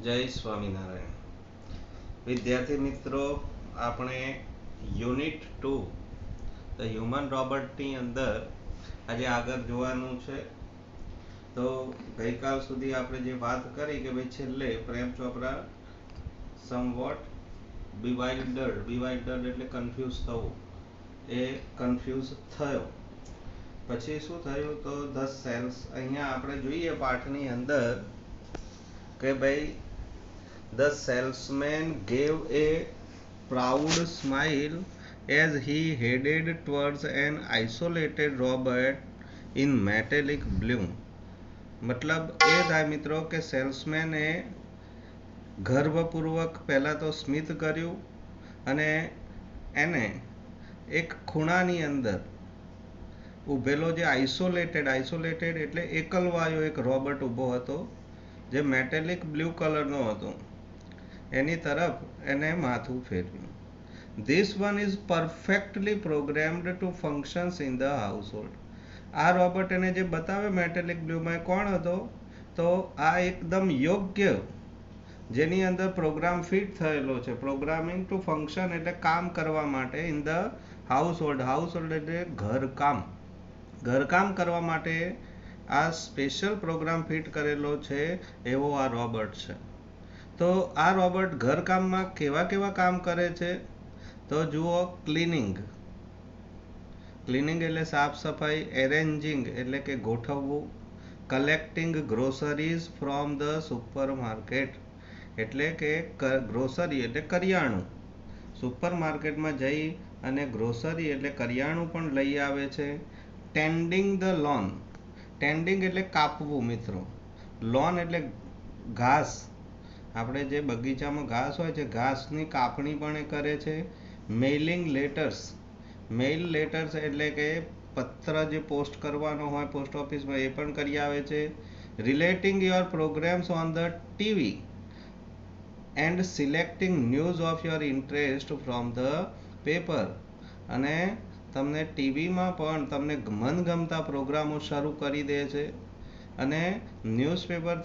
જય સ્વામિનારાયણ. વિદ્યાર્થી મિત્રો, આપણે યુનિટ 2 ધ હ્યુમન રોબોટની અંદર આજે આગળ જોવાનું છે. તો ગઈકાલ સુધી આપણે જે વાત કરી કે ભાઈ છેલ્લે પ્રેમ ચોપરા સમવોટ બિવાઇલ્ડર્ડ એટલે કન્ફ્યુઝ થવું, એ કન્ફ્યુઝ થયો. પછી શું થયું તો ધ સેલ્સ, અહીંયા આપણે જોઈએ પાઠની અંદર કે ભાઈ the salesman gave a proud smile as he headed towards an isolated robot in metallic blue. મતલબ એ થાય મિત્રો કે સેલ્સમેને ગર્વપૂર્વક પહેલાં તો સ્મિત કર્યું અને એને એક ખૂણાની અંદર ઊભેલો જે આઇસોલેટેડ એટલે એકલવાયો એક રોબોટ ઊભો હતો જે મેટેલિક બ્લુ કલરનો હતો, એની તરફ એને માથું ફેરવ્યું. This one is perfectly programmed to functions in the household. આ રોબોટ એને જે બતાવે મેટેલિક બ્લુમાં કોણ હતો, તો આ એકદમ યોગ્ય, જેની અંદર પ્રોગ્રામ ફિટ થયેલો છે. પ્રોગ્રામિંગ ટુ ફંક્શન એટલે કામ કરવા માટે, ઇન ધ હાઉસહોલ્ડ એટલે ઘરકામ કરવા માટે આ સ્પેશિયલ પ્રોગ્રામ ફિટ કરેલો છે એવો આ રોબોટ છે. તો આ રોબોટ ઘરકામમાં કેવા કામ કરે છે તો જુઓ, ક્લિનિંગ એટલે સાફ સફાઈ, એરેન્જિંગ એટલે કે ગોઠવવું, collecting groceries from the super market એટલે કે ગ્રોસરી એટલે કરિયાણું, સુપર માર્કેટમાં જઈ અને ગ્રોસરી એટલે કરિયાણું પણ લઈ આવે છે. ટેન્ડિંગ ધ લોન, ટેન્ડિંગ એટલે કાપવું મિત્રો, લોન એટલે ઘાસ, આપણે જે બગીચામાં ઘાસ હોય છે ઘાસની કાપણી પણ એ કરે છે. મેઇલિંગ લેટર્સ એટલે કે પત્ર જે પોસ્ટ કરવાનો હોય પોસ્ટ ઓફિસમાં, એ પણ કરી આવે છે. Relating your programmes on the TV and selecting news of your interest from the paper, અને તમને ટીવીમાં પણ તમને મનગમતા પ્રોગ્રામો શરૂ કરી દે છે. અને ન્યૂઝપેપર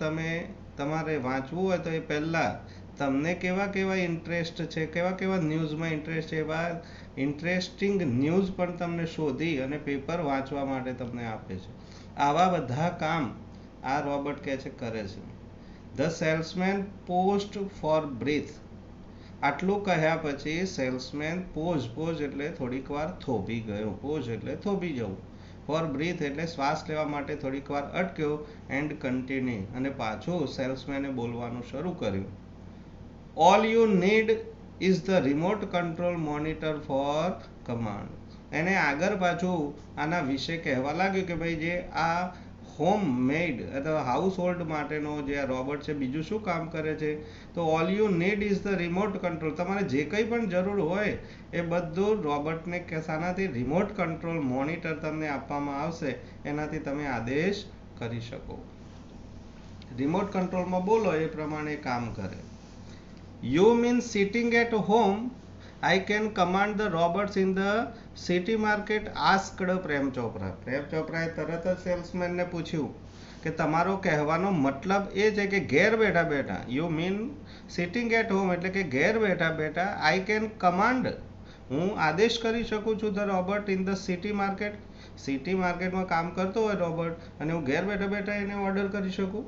તમારે વાંચવું હોય તો એ પહેલાં તમને કેવા ઇન્ટરેસ્ટ છે, કેવા ન્યૂઝમાં ઇન્ટરેસ્ટ છે, એવા ઇન્ટરેસ્ટિંગ ન્યૂઝ પણ તમને શોધી અને પેપર વાંચવા માટે તમને આપે છે. આવા બધા કામ આ રોબોટ કહે છે કરે છે. The salesman paused for breath. આટલું કહ્યા પછી સેલ્સમેન પોઝ એટલે થોડીક વાર થોભી ગયો, પોઝ એટલે થોભી જવું, ફોર બ્રીથ એટલે શ્વાસ લેવા માટે થોડીક વાર અટક્યો, એન્ડ કન્ટિન્યુ અને પાછું સેલ્સમેને બોલવાનું શરૂ કર્યું. All you need is the remote control monitor for command. એને આગળ પાછું આના વિશે કહેવા લાગ્યું કે ભાઈ જે આ હોમ મેડ અથવા હાઉસ હોલ્ડ માટેનો જે આ રોબોટ છે બીજું શું કામ કરે છે, તો all you need is the remote control. તમારે જે કંઈ પણ જરૂર હોય એ બધું રોબોટને શાનાથી, રિમોટ કંટ્રોલ મોનિટર તમને આપવામાં આવશે, એનાથી તમે આદેશ કરી શકો. રિમોટ કંટ્રોલમાં બોલો એ પ્રમાણે કામ કરે. You mean sitting at home, I can command the robots in the city market asked Prem ચોપરાએ તરત જ સેલ્સમેનને પૂછ્યું કે તમારો કહેવાનો મતલબ એ છે કે ઘેર બેઠા, you mean sitting at home એટલે કે ઘેર બેઠા આઈ કેન કમાન્ડ, હું આદેશ કરી શકું છું the robot in the city market, city માર્કેટમાં કામ કરતો હોય રોબોટ અને હું ઘેર બેઠા એને ઓર્ડર કરી શકું.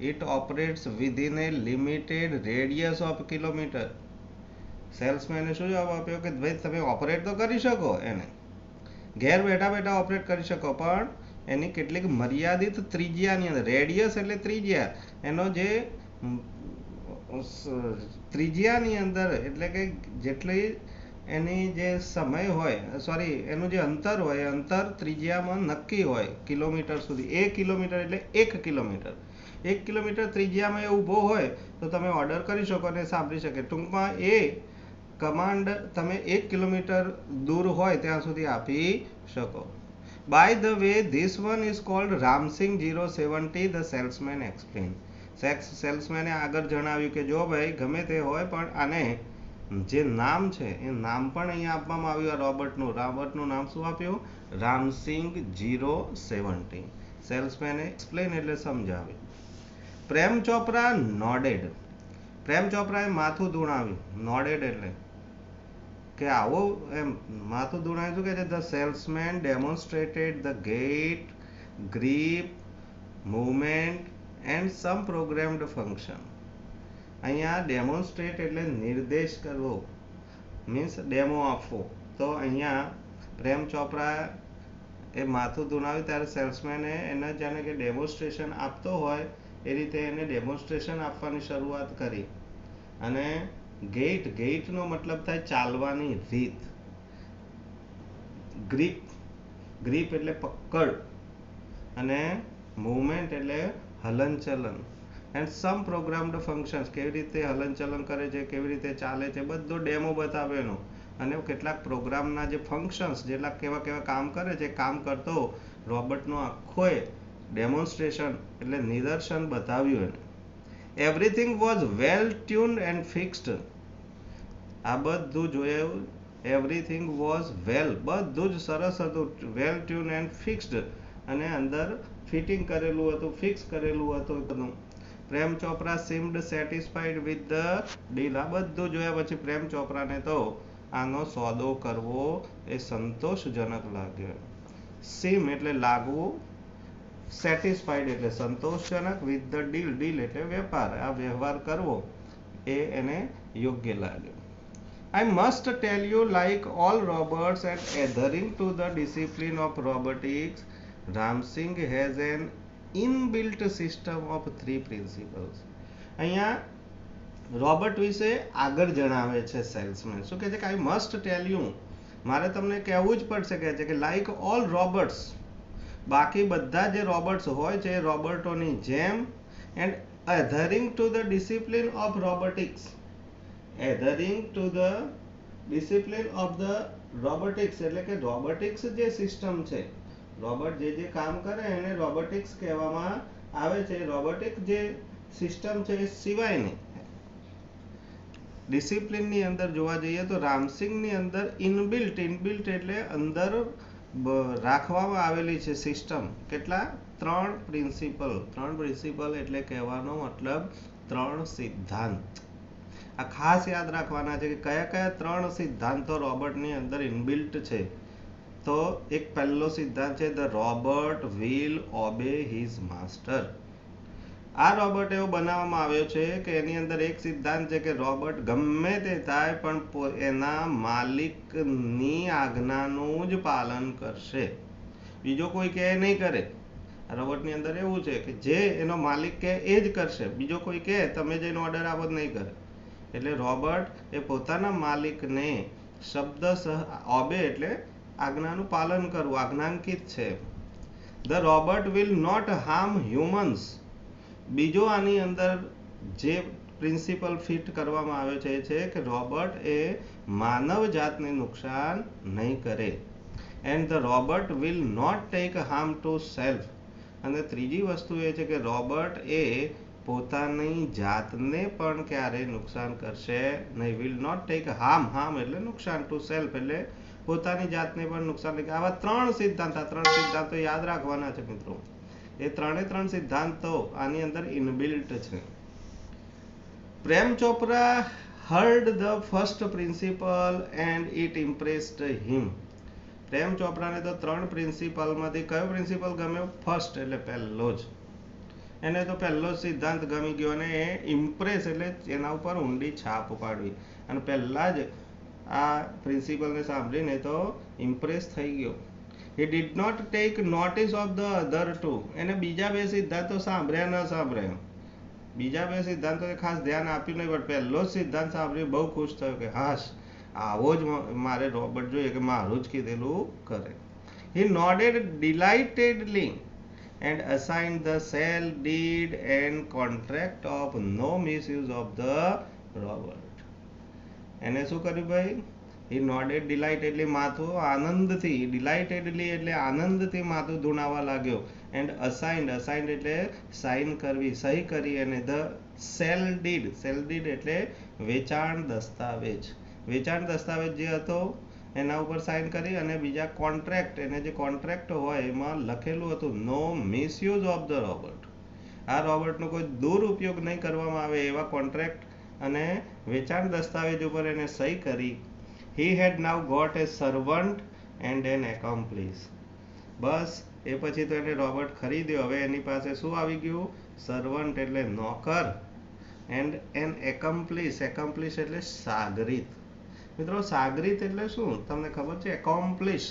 It operates within a limited radius of kilometre. સેલ્સમેને શું જવાબ આપ્યો કે ભાઈ તમે ઓપરેટ તો કરી શકો, એને ઘેર બેઠા ઓપરેટ કરી શકો, પણ એની કેટલીક મર્યાદિત ત્રિજ્યાની અંદર, રેડિયસ એટલે ત્રિજ્યા, એનો જે ત્રિજ્યાની અંદર એટલે કે જેટલી એની જે સમય હોય, એનું જે અંતર હોય એ અંતર ત્રિજ્યામાં નક્કી હોય કિલોમીટર સુધી. 1 કિલોમીટર એટલે 1 કિલોમીટર, 1 કિલોમીટર ત્રિજ્યામાં એ ઊભો હોય તો તમે ઓર્ડર કરી શકો અને સાંભળી શકે. ટૂંકમાં એ કમાન્ડ તમે 1 કિલોમીટર દૂર હોય ત્યાં સુધી આપી શકો. By the way this one is called Ramsingh 070, the salesman explain. સેલ્સમેને આગળ જણાવ્યું કે જો ભાઈ ગમે તે હોય પણ આને જે નામ છે એ નામ પણ અહીંયા આપવામાં આવ્યું. આ રોબોટનું નામ શું આપ્યું? રામસિંગ 070. સેલ્સમેને એક્સપ્લેન એટલે સમજાવ્યું. પ્રેમ ચોપરા નોડેડ. પ્રેમ ચોપરાએ માથું ધૂણાવ્યું. નોડેડ એટલે કે આવો એમ માથું ધૂણાવ્યું. શું કહે છે? The salesman demonstrated the gate, grip, movement and some programmed function. અહીંયા ડેમોન્સ્ટ્રેટ એટલે નિર્દેશ કરવો, મીન્સ ડેમો આપવો. તો અહીંયા પ્રેમ ચોપરા એ માથું ધૂણાવ્યું ત્યારે સેલ્સમેને એને જાણે કે ડેમોન્સ્ટ્રેશન આપતો હોય એ રીતે એને ડેમોન્સ્ટ્રેશન આપવાની શરૂઆત કરી. અને ગેટનો મતલબ થાય ચાલવાની રીત. ગ્રીપ એટલે પકડ, અને મૂવમેન્ટ એટલે હલનચલન, એન્ડ સમ પ્રોગ્રામ્ડ ફંક્શન્સ કેવી રીતે હલનચલન કરે છે, કેવી રીતે ચાલે છે, બધો ડેમો બતાવેલો. અને કેટલાક પ્રોગ્રામના જે ફંક્શન્સ જેટલા કેવા કેવા કામ કરે છે, કામ કરતો રોબોટનો આખો ડેમોન્સ્ટ્રેશન એટલે નિદર્શન બતાવ્યું એને. Everything was well tuned and fixed. આ બધું જોયું. એવરીથિંગ વોઝ વેલ, બધું જ સરસ હતું. વેલ ટ્યુન એન્ડ ફિક્સ્ડ, અને અંદર ફિટિંગ કરેલું હતું, ફિક્સ કરેલું હતું. Prem Chopra seemed satisfied with the deal. આ બધું જોયા પછી પ્રેમ ચોપરાને તો આનો સોદો કરવો એ સંતોષજનક લાગ્યો. સીમ એટલે લાગવું, સેટિસ્ફાઈડ એટલે સંતોષજનક, વિથ ધ ડીલ, ડીલ એટલે વેપાર, આ વ્યવહાર કરવો એ એને યોગ્ય લાગ્યો. I must tell you, like all robots and adhering to the discipline of robotics, Ramsing has an inbuilt system of 3 principles. અહીંયા રોબોટ વિશે આગળ જણાવે છે સેલ્સમેન. શું કહે છે કે આઈ મસ્ટ ટેલ યુ, મારે તમને કહેવું જ પડશે, કહે છે કે લાઈક ઓલ રોબોટ્સ, બાકી બધા જે રોબોટ્સ હોય છે રોબોટોની જેમ, and adhering to the discipline of robotics, adhering to the discipline of the robotics એટલે કે રોબોટિક્સ જે સિસ્ટમ છે, રોબોટ જે કામ કરે એને રોબોટિક્સ કહેવામાં આવે છે. રોબોટિક જે સિસ્ટમ છે એ સિવાયની ડિસિપ્લિનની અંદર જોવા જઈએ તો રામસિંગની અંદર ઇનબિલ્ટ એટલે અંદર રાખવામાં આવેલી છે સિસ્ટમ. કેટલા? 3 પ્રિન્સિપલ. 3 પ્રિન્સિપલ એટલે કહેવાનો મતલબ 3 સિદ્ધાંત. આ ખાસ યાદ રાખવાના છે કે કયા કયા 3 સિદ્ધાંતો રોબોટની અંદર ઇનબિલ્ટ છે. તો એક પહેલો સિદ્ધાંત છે, the robot will obey his master. આ રોબોટ એવો બનાવવામાં આવ્યો છે કે એની અંદર એક સિદ્ધાંત છે કે રોબોટ ગમે તે થાય પણ એના માલિકની આજ્ઞાનું જ પાલન કરશે, બીજો કોઈ કહે નહીં કરે. રોબોટની અંદર એવું છે કે જે એનો માલિક કહે એ જ કરશે, બીજો કોઈ કહે તમે જેનો ઓર્ડર આપો નહીં કરે. એટલે રોબોટ એ પોતાના માલિકને શબ્દસહ ઓબે એટલે આજ્ઞાનું પાલન કરવું, આજ્ઞાંકિત છે. The robot will not harm humans. બીજો આની અંદર જે પ્રિન્સિપલ ફિટ કરવામાં આવે છે એ છે કે રોબોટ એ માનવ જાતને નુકસાન નહીં કરે. And the robot will not take harm to self. અને ત્રીજી વસ્તુ એ છે કે રોબોટ એ પોતાની જાતને પણ ક્યારેય નુકસાન કરશે નહીં. વિલ નોટ ટેક હાર્મ એટલે નુકસાન, ટુ સેલ્ફ એટલે પોતાની જાતને પણ નુકસાન નહીં. આવા 3 સિદ્ધાંત, આ 3 સિદ્ધાંતો યાદ રાખવાના છે મિત્રો. એ 3 સિદ્ધાંતો આની અંદર ઇનબિલ્ટ છે. Prem Chopra heard the first principle and it impressed him. પ્રેમ ચોપરાને તો 3 પ્રિન્સિપલમાંથી કયો પ્રિન્સિપલ ગમ્યો? ફર્સ્ટ એટલે પહેલો જ. એને તો પહેલો જ સિદ્ધાંત ગમી ગયો અને એ ઇમ્પ્રેસ એટલે એના ઉપર ઊંડી છાપ પાડવી. અને પહેલા જ આ પ્રિન્સિપલને સાંભળીને તો ઇમ્પ્રેસ થઈ ગયો. He did not take notice of the other 2. એને બીજા 2 સિદ્ધાંતો સાંભળ્યા ન સાંભળ્યા, બીજા 2 સિદ્ધાંતો ખાસ ધ્યાન આપ્યું નહીં, પણ પહેલો જ સિદ્ધાંત સાંભળી બહુ ખુશ થયો કે હાશ, આવો જ મારે રોબોટ જોઈએ કે મારું જ કીધેલું કરે. He nodded delightedly and assigned the sale deed and contract of no misuse of the robot. એને શું કર્યું ભાઈ? He nodded delightedly, માથું આનંદથી, delightedly એટલે આનંદથી માથું ધૂણાવા લાગ્યો. and assigned એટલે સાઇન કરવી, સહી કરી. અને the sale deed એટલે વેચાણ દસ્તાવેજ જે હતો એના ઉપર સાઇન કરી. અને બીજા કોન્ટ્રાક્ટ, એને જે કોન્ટ્રાક્ટ હોય એમાં લખેલું હતું નો મિસયુઝ ઓફ ધ રોબોટ. આ રોબોટનો કોઈ દુરુપયોગ નહીં કરવામાં આવે એવા કોન્ટ્રાક્ટ અને વેચાણ દસ્તાવેજ ઉપર એને સહી કરી. He had now got a servant and an accomplice. બસ એ પછી તો એને રોબોટ ખરીદ્યો. હવે એની પાસે શું આવી ગયું? સર્વન્ટ એટલે નોકર, એન્ડ એન એકોમ્પ્લિસ. એકોમ્પ્લિસ એટલે સાગરીત. મિત્રો સાગરીત એટલે શું તમને ખબર છે? એકોમ્પ્લિસ.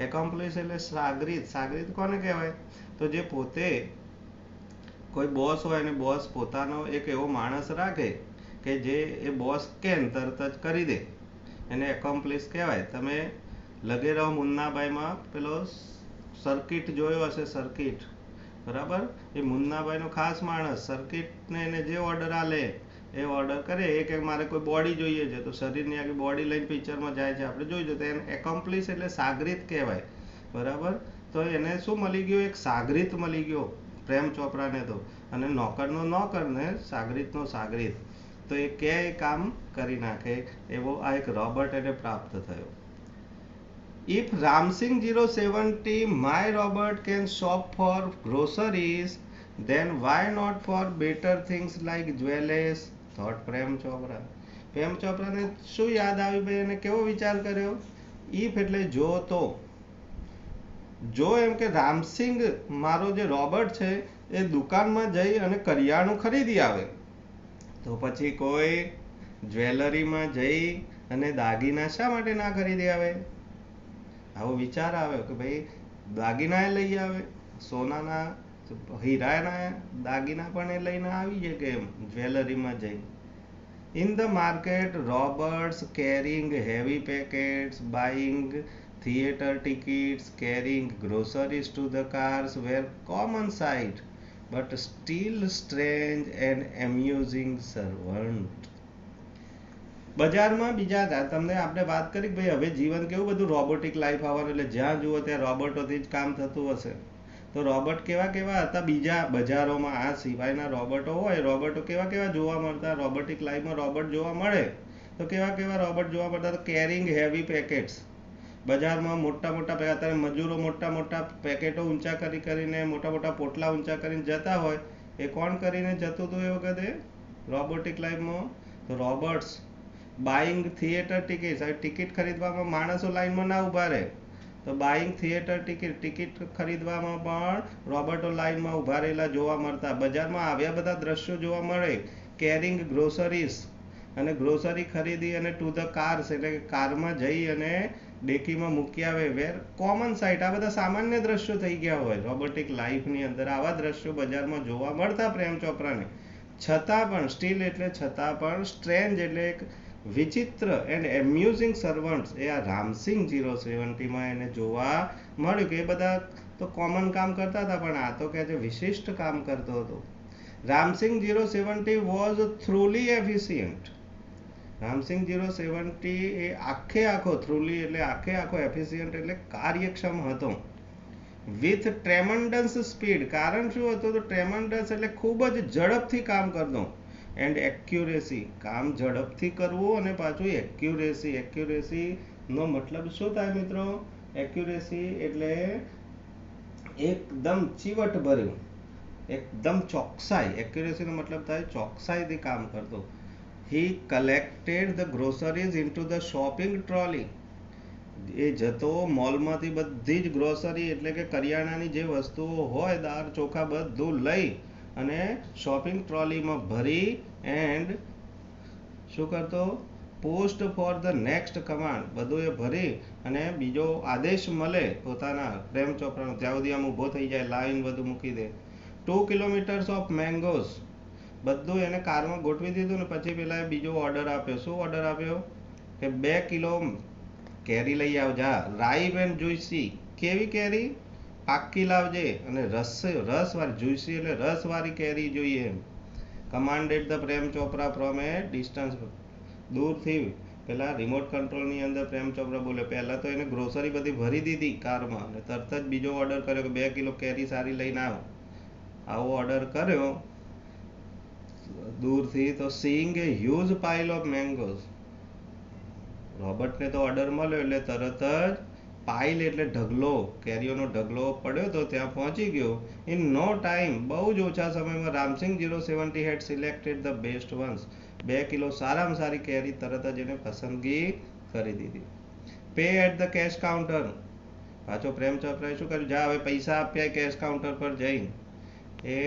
એકોમ્પ્લિસ એટલે સાગરીત. સાગરીત કોને કહેવાય? તો જે પોતે કોઈ બોસ હોય અને બોસ પોતાનો એક એવો માણસ રાખે કે જે એ બોસ કેન તરત જ કરી દે, એને એકોમ્પ્લિસ કહેવાય. તમે લગે રહો મુન્નાભાઈમાં પેલો સર્કિટ જોયો હશે, સર્કિટ, બરાબર? એ મુન્નાભાઈનો ખાસ માણસ. સર્કિટને એને જે ઓર્ડર આલે એ ઓર્ડર કરે. એ કે મારે કોઈ બોડી જોઈએ છે તો શરીરની આખી બોડી લઈને પિક્ચરમાં જાય છે, આપણે જોઈશું. તો એને એકોમ્પ્લિસ એટલે સાગરીત કહેવાય, બરાબર? તો એને શું મળી ગયું? એક સાગરીત મળી ગયો પ્રેમ ચોપરાને તો. અને નોકરનો નોકર ને સાગરીતનો સાગરીત. તો એ ક્યાંય કામ કરી નાખે એવો આ એક રોબોટ એને પ્રાપ્ત થયો. If Ramsing 070 my robot can shop for groceries, then why not for better things like jewelries? Thought Prem Chopra. પ્રેમ ચોપરાને શું યાદ આવી ભાઈ? એને કેવો વિચાર કર્યો? ઇફ એટલે જો, તો. જો એમ કે રામસિંગ મારો જે રોબોટ છે એ દુકાનમાં જઈ અને કરિયાણું ખરીદી આવે, તો પછી કોઈ જ્વેલરીમાં જઈ અને દાગીના શા માટે ના ખરીદી આવે? આવો વિચાર આવ્યો કે ભાઈ દાગીના એ લઈ આવે, સોનાના હીરાના દાગીના પણ એ લઈને આવી જાય કે એમ જ્વેલરીમાં જઈ. In the market, robots carrying heavy packets, buying theater tickets, carrying groceries to the cars were common sight, but still strange and amusing servant. બજારમાં બીજા તમને આપણે વાત કરી ભાઈ હવે જીવન કેવું બધું રોબોટિક લાઈફ આવવાનું, એટલે જ્યાં જુઓ ત્યાં રોબોટોથી જ કામ થતું હશે. તો રોબોટ કેવા કેવા હતા બીજા બજારોમાં? આ સિવાયના રોબોટો હોય, રોબોટો કેવા કેવા જોવા મળતા? રોબોટિક લાઈફમાં રોબોટ જોવા મળે તો કેવા કેવા રોબોટ જોવા મળતા? તો કેરિંગ હેવી પેકેટ્સ. બજારમાં મોટા મોટા અત્યારે મજૂરો મોટા મોટા પેકેટો ઊંચા કરીને મોટા મોટા પોટલા ઊંચા કરીને જતા હોય, એ કોણ કરીને જતું હતું એ વખતે રોબોટિક લાઈફમાં? તો રોબોટ્સ. Buying theatre ticket. હવે ટિકિટ ખરીદવામાં માણસો લાઈનમાં ના ઊભા રહે, તો બાઇંગ થિયેટર ટિકિટ, ટિકિટ ખરીદવામાં પણ રોબોટો લાઈનમાં ઊભા રહેલા જોવા મળતા. બજારમાં આવ્યા બધા દ્રશ્યો જોવા મળે. કેરિંગ ગ્રોસરીઝ, અને ગ્રોસરી ખરીદી અને ટુ ધ કાર્સ એટલે કે કારમાં જઈ અને ડેકીમાં મૂકી આવે. વેર કોમન સાઇટ. આ બધા સામાન્ય દ્રશ્યો થઈ ગયા હોય રોબોટિક લાઈફની અંદર. આવા દ્રશ્યો બજારમાં જોવા મળતા પ્રેમ ચોપરાને. છતાં પણ, સ્ટીલ એટલે છતાં પણ, સ્ટ્રેન્જ એટલે એક વિચિત્ર એન્ડ એમ્યુઝિંગ સર્વન્ટ્સ એ આ રામસિંગ 070માં એને જોવા મળ્યું કે એ બધા તો કોમન કામ કરતા હતા, પણ આ તો કે છે વિશિષ્ટ કામ કરતો હતો. Ram Singh 070 was thoroughly efficient. Ram Singh 070 એ આખે આખો, થ્રુલી એટલે આખે આખો, એફિશિયન્ટ એટલે કાર્યક્ષમ હતો. With tremendous speed. કારણ શું હતું? તો ટ્રેમન્ડસ એટલે ખૂબ જ ઝડપથી કામ કરતો. And accuracy. કામ ઝડપથી કરવું અને પાછું એક્યુરેસી. એક્યુરેસીનો મતલબ શું થાય મિત્રો? એક્યુરેસી એટલે એકદમ ચીવટ ભર્યું, એકદમ ચોકસાઈ. એક્યુરેસીનો મતલબ થાય ચોકસાઈથી કામ કરતો. He collected the groceries into the shopping trolley. એ જતો મોલમાંથી બધી જ ગ્રોસરી એટલે કે કરિયાણાની જે વસ્તુઓ હોય, દાળ ચોખા બધું લઈ અને શોપિંગ ટ્રોલીમાં ભરી એન્ડ શું કરતો? Post for the next command. બધું એ ભરી અને બીજો આદેશ મળે પોતાના પ્રેમ ચોપરાનો ત્યાં સુધી આમ ઊભો થઈ જાય, લાવીને બધું મૂકી દે. 2 કિલોમીટર્સ ઓફ મેંગોઝ. બધું એને કારમાં ગોઠવી દીધું ને પછી પેલા બીજો ઓર્ડર આપ્યો. શું ઓર્ડર આપ્યો? કે 2 કિલો કેરી લઈ આવજા. રાઈપ એન્ડ જ્યુસી. કેવી કેરી? પાકી લાવજે અને રસવાળી. જ્યુસી એટલે રસવાળી કેરી જોઈએ. Commanded the Prem Chopra from A distance. દૂરથી પેલા રિમોટ કંટ્રોલની અંદર પ્રેમ ચોપરા બોલે. પહેલા તો એને ગ્રોસરી બધી ભરી દીધી કારમાં અને તરત જ બીજો ઓર્ડર કર્યો કે 2 કિલો કેરી સારી લઈને આવો. આવો ઓર્ડર કર્યો દૂરથી. તો seeing a huge pile of mangoes. રોબર્ટને તો ઓર્ડર મળ્યો એટલે તરત જ પાઇલ એટલે ઢગલો, કેરીઓનો ઢગલો પડ્યો તો ત્યાં પહોંચી ગયો. ઇન નો ટાઈમ, બહુ જ ઓછા સમયમાં Ramsingh 070 had selected the best ones. 2 kilo સારામાં સારી કેરી તરત જ એને પસંદગી કરી દીધી. Pay at the cash counter, પાછો પ્રેમ ચોપરાએ શું કર્યું, જા હવે પૈસા આપ્યા કેશ કાઉન્ટર પર જઈને. એ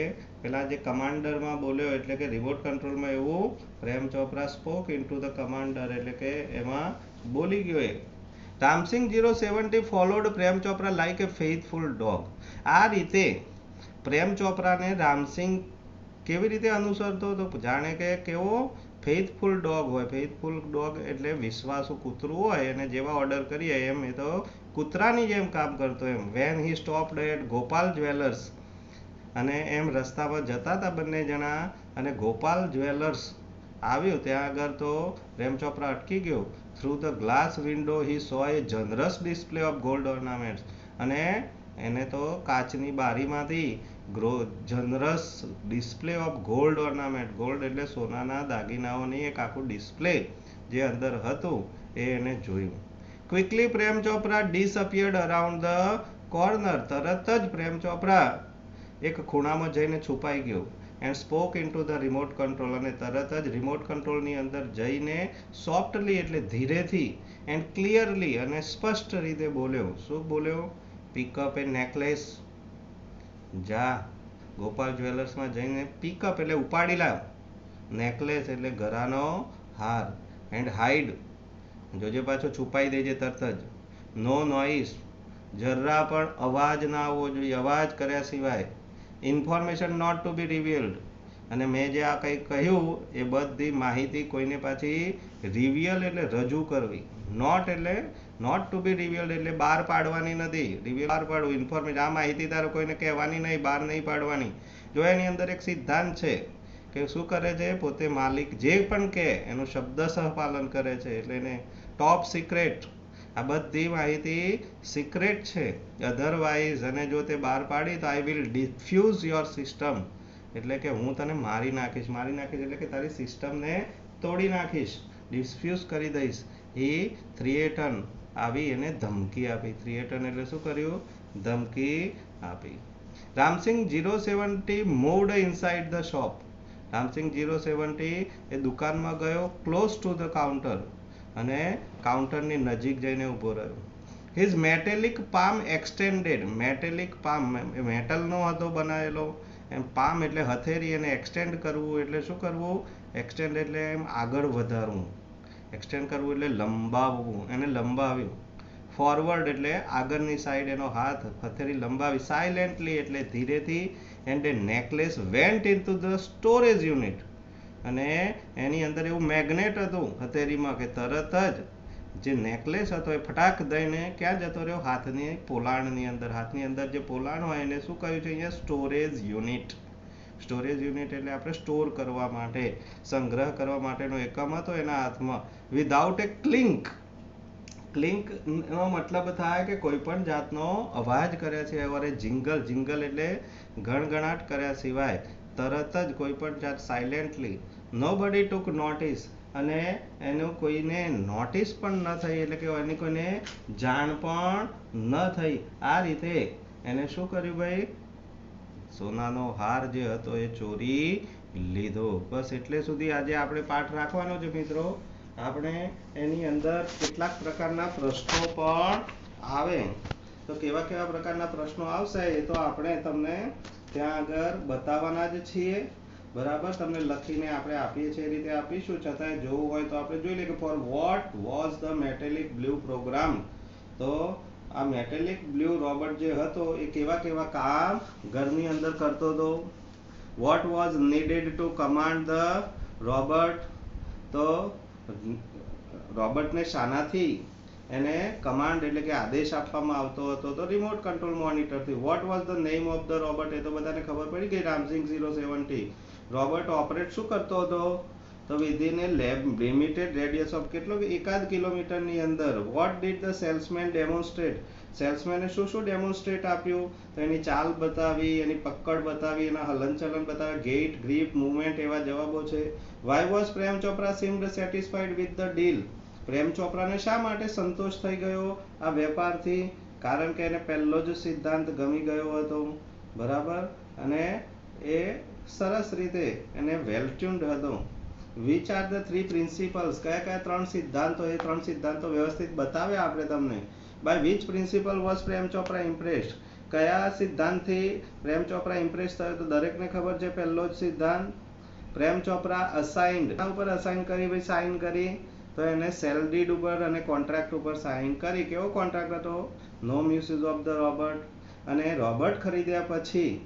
પેલા જે કમાન્ડરમાં બોલ્યો એટલે કે રિમોટ કંટ્રોલમાં, એવું Prem Chopra spoke into the commander એટલે કે એમાં બોલી ગયો. એ Ramsingh 070 followed Prem Chopra like a faithful dog. આ રીતે પ્રેમ ચોપરાને રામસિંગ કેવી રીતે અનુસરતો હતો, જાણે કે કેવો ફેithફુલ ડોગ હોય. ફેithફુલ ડોગ એટલે વિશ્વાસુ કૂતરું હોય, અને જેવા ઓર્ડર કરીએ એમ એ તો કૂતરાની જેમ કામ કરતો એમ. When he stopped at Gopal Jewellers, અને એમ રસ્તામાં જતા હતા બંને જણા, અને ગોપાલ જ્વેલર્સ આવ્યું ત્યાં આગળ તો પ્રેમ ચોપરા અટકી ગયો. Through the glass window he saw a generous display of gold ornaments, અને એને તો કાચની બારીમાંથી generous display of gold ornament, gold એટલે સોનાના દાગીનાઓની એક આખું ડિસ્પ્લે જે અંદર હતું એ એને જોયું. Quickly Prem Chopra disappeared around the corner, તરત જ પ્રેમ ચોપરા એક ખૂણામાં જઈને છુપાઈ ગયો. And spoke into the remote control, અને તરત જ રિમોટ કંટ્રોલની અંદર જઈને સોફ્ટલી એટલે ધીરેથી એન્ડ ક્લિયરલી અને સ્પષ્ટ રીતે બોલ્યો. શું બોલ્યો? પિકઅપ એ નેકલેસ, જા ગોપાલ જ્વેલર્સમાં જઈને પિકઅપ એટલે ઉપાડી લાવ, નેકલેસ એટલે ગરાનો હાર, એન્ડ હાઈડ, જોજે પાછો છુપાઈ દેજે તરત જ. નો નોઇસ, જરા પણ અવાજ ના આવવો જોઈએ, અવાજ કર્યા સિવાય. Information not to be revealed, અને મેં જે આ કંઈ કહ્યું એ બધી માહિતી કોઈને પાછી રિવીલ એટલે રજૂ કરવી. નોટ એટલે નોટ ટુ બી રિવીલ્ડ એટલે બહાર પાડવાની નથી. રિવીલ બહાર પાડવું, ઇન્ફોર્મેશન, આ માહિતી તારે કોઈને કહેવાની નહીં, બહાર નહીં પાડવાની. જો એની અંદર એક સિદ્ધાંત છે કે શું કરે છે, પોતે માલિક જે પણ કહે એનું શબ્દસહ પાલન કરે છે, એટલે એને ટોપ સિક્રેટ. આ બધી માહિતી સિક્રેટ છે, અધરવાઇઝ અને જો તે બહાર પાડી તો I will diffuse your system, એટલે કે હું તને મારી નાખીશ. મારી નાખીશ એટલે કે તારી સિસ્ટમને તોડી નાખીશ, ડિફ્યુઝ કરી દઈશ. એ થ્રિએટન આવી એને ધમકી આપી. થ્રિએટન એટલે શું કર્યું? ધમકી આપી. Ramsingh 070 moved inside the shop. Ramsingh 070 એ દુકાનમાં ગયો, ક્લોઝ ટુ ધ કાઉન્ટર, અને કાઉન્ટરની નજીક જઈને ઊભો રહ્યો. હિઝ મેટેલિક પામ એક્સટેન્ડેડ, મેટેલિક પામ મેટલનો હતો બનાવેલો, એમ પામ એટલે હથેળી, એને એક્સટેન્ડ કરવું એટલે શું કરવું? એક્સટેન્ડ એટલે એમ આગળ વધારવું, એક્સટેન્ડ કરવું એટલે લંબાવવું, એને લંબાવ્યું. ફોરવર્ડ એટલે આગળની સાઈડ એનો હાથ હથેળી લંબાવી. સાયલેન્ટલી એટલે ધીરેથી. And a necklace went into the storage unit, અને એની અંદર એવું મેગ્નેટ હતું હથેળીમાં કે તરત જ જે નેકલેસ હતો એ ફટાક દઈને ક્યાં જતો રહ્યો? હાથની પોલાણની અંદર. હાથની અંદર જે પોલાણ હોય એને શું કહ્યું છે અહીંયા? Storage unit. સ્ટોરેજ યુનિટ એટલે આપણે સ્ટોર કરવા માટે, સંગ્રહ કરવા માટેનો એકમ હતો એના હાથમાં. વિધાઉટ એ ક્લિંક, ક્લિંક નો મતલબ થાય કે કોઈ પણ જાતનો અવાજ કર્યા છે, અરે જિંગલ, જિંગલ એટલે ગણગણાટ કર્યા સિવાય, તરત જ કોઈ પણ જાત સાયલેન્ટલી. નોબડી ટુક નોટિસ, અને એનું કોઈને નોટિસ પણ ન થઈ, એટલે કે એની કોઈને જાણ પણ ન થઈ. આ રીતે એને શું કર્યું ભાઈ? સોનાનો હાર જે હતો એ ચોરી લીધો. બસ એટલે સુધી આજે આપણે પાઠ રાખવાનો છે મિત્રો. આપણે એની અંદર કેટલાક પ્રકારના પ્રશ્નો પણ આવે, તો કેવા કેવા પ્રકારના પ્રશ્નો આવશે એ તો આપણે તમને ત્યાં આગળ બતાવવાના જ છીએ. બરાબર, તમને લખીને આપણે આપીએ છીએ એ રીતે આપીશું. છતાંય જોવું હોય તો આપણે જોઈ લઈએ કે for what was the metallic blue program. તો આ મેટેલિક બ્લુ રોબોટ જે હતો એ કેવા કેવા કામ ઘરની અંદર કરતો હતો? What was needed two command the robot, તો રોબોટને શાનાથી એને કમાન્ડ એટલે કે આદેશ આપવામાં આવતો હતો? તો રિમોટ કંટ્રોલ મોનિટરથી. What was the name of the robot, એ તો બધાને ખબર પડી ગઈ, રામસિંગ 070. રોબોટ ઓપરેટ શું કરતો હતો? તો within a limited radius of, કેટલો કે 1 કિલોમીટરની અંદર. What did the salesman demonstrate, સેલ્સમેને શું શું ડેમોન્સ્ટ્રેટ આપ્યું? તો એની ચાલ બતાવી, એની પકડ બતાવી, એના હલનચલન બતાવ્યા, ગેટ, ગ્રીપ, મૂવમેન્ટ, એવા જવાબો છે. Why was Prem Chopra seemed satisfied with the deal, Prem ચોપરાને શા માટે સંતોષ થઈ ગયો આ વેપારથી? કારણ કે એને પહેલો જ સિદ્ધાંત ગમી ગયો હતો, બરાબર, અને એ સરસ રીતે એને વેલ ટ્યુન્ડ હતો. Which are the three principles, કયા કયા ત્રણ સિદ્ધાંતો, એ ત્રણ સિદ્ધાંતો વ્યવસ્થિત બતાવ્યા આપણે તમને. By which principle was Prem Chopra impressed, કયા સિદ્ધાંતથી પ્રેમ ચોપરા ઇમ્પ્રેસ થયો? તો દરેકને ખબર છે પહેલો જ સિદ્ધાંત. પ્રેમ ચોપરા અસાઇન્ડ, ઉપર અસાઇન કરી, ભાઈ સાઇન કરી, તો એને સેલ ડીડ ઉપર અને કોન્ટ્રાક્ટ ઉપર સાઇન કરી. કેવો કોન્ટ્રાક્ટ હતો? નો મિસયુઝ ઓફ ધ રોબર્ટ. અને રોબર્ટ ખરીદ્યા પછી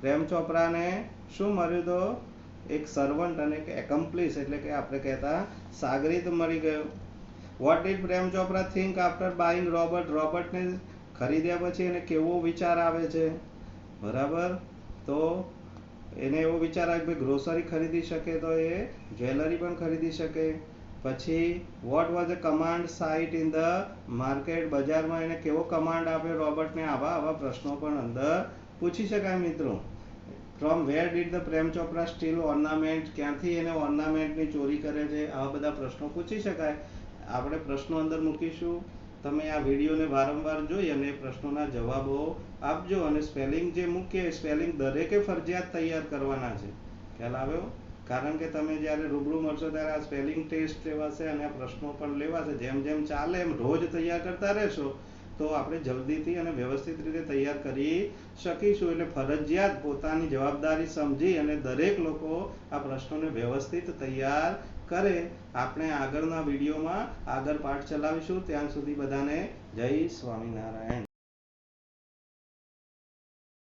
પ્રેમ ચોપરાને શું મળ્યું? તો એક સર્વન્ટ અને એક એકમ્પ્લિસ, એટલે કે આપણે કહેતા સાગરીત મળી ગયો. What did Prem Chopra think after buying Robert, રોબર્ટને ખરીદ્યા પછી એને કેવો વિચાર આવે છે, બરાબર? તો એને એવો વિચાર આવે કે ગ્રોસરી ખરીદી શકે તો એ જ્વેલરી પણ ખરીદી શકે. પછી what was a command site in the market, બજારમાં એને કેવો કમાન્ડ આપ્યો રોબર્ટને? આવા પ્રશ્નો પણ અંદર પૂછી શકાય મિત્રો. From where did the Prem Chopra steel ornament, ક્યાંથી એને ઓર્નામેન્ટની ચોરી કરે છે? આવા બધા પ્રશ્નો પૂછી શકાય. આપણે પ્રશ્નો અંદર મૂકીશું. તમે આ વિડીયોને વારંવાર જોઈ અને પ્રશ્નોના જવાબો આપજો. અને સ્પેલિંગ જે મૂકીએ, સ્પેલિંગ દરેકે ફરજિયાત તૈયાર કરવાના છે. ખ્યાલ આવ્યો? કારણ કે તમે જ્યારે રૂબરૂ મળશો ત્યારે આ સ્પેલિંગ ટેસ્ટ લેવાશે અને આ પ્રશ્નો પણ લેવાશે. જેમ જેમ ચાલે એમ રોજ તૈયાર કરતા રહેશો તો આપણે જલ્દીથી અને વ્યવસ્થિત રીતે તૈયાર કરી શકીશું. એટલે ફરજિયાત પોતાની જવાબદારી સમજી અને દરેક લોકો આ પ્રશ્નોને વ્યવસ્થિત તૈયાર કરે. આપણે આગળના વિડીયોમાં આગળ પાઠ ચલાવીશું. ત્યાં સુધી બધાને જય સ્વામિનારાયણ.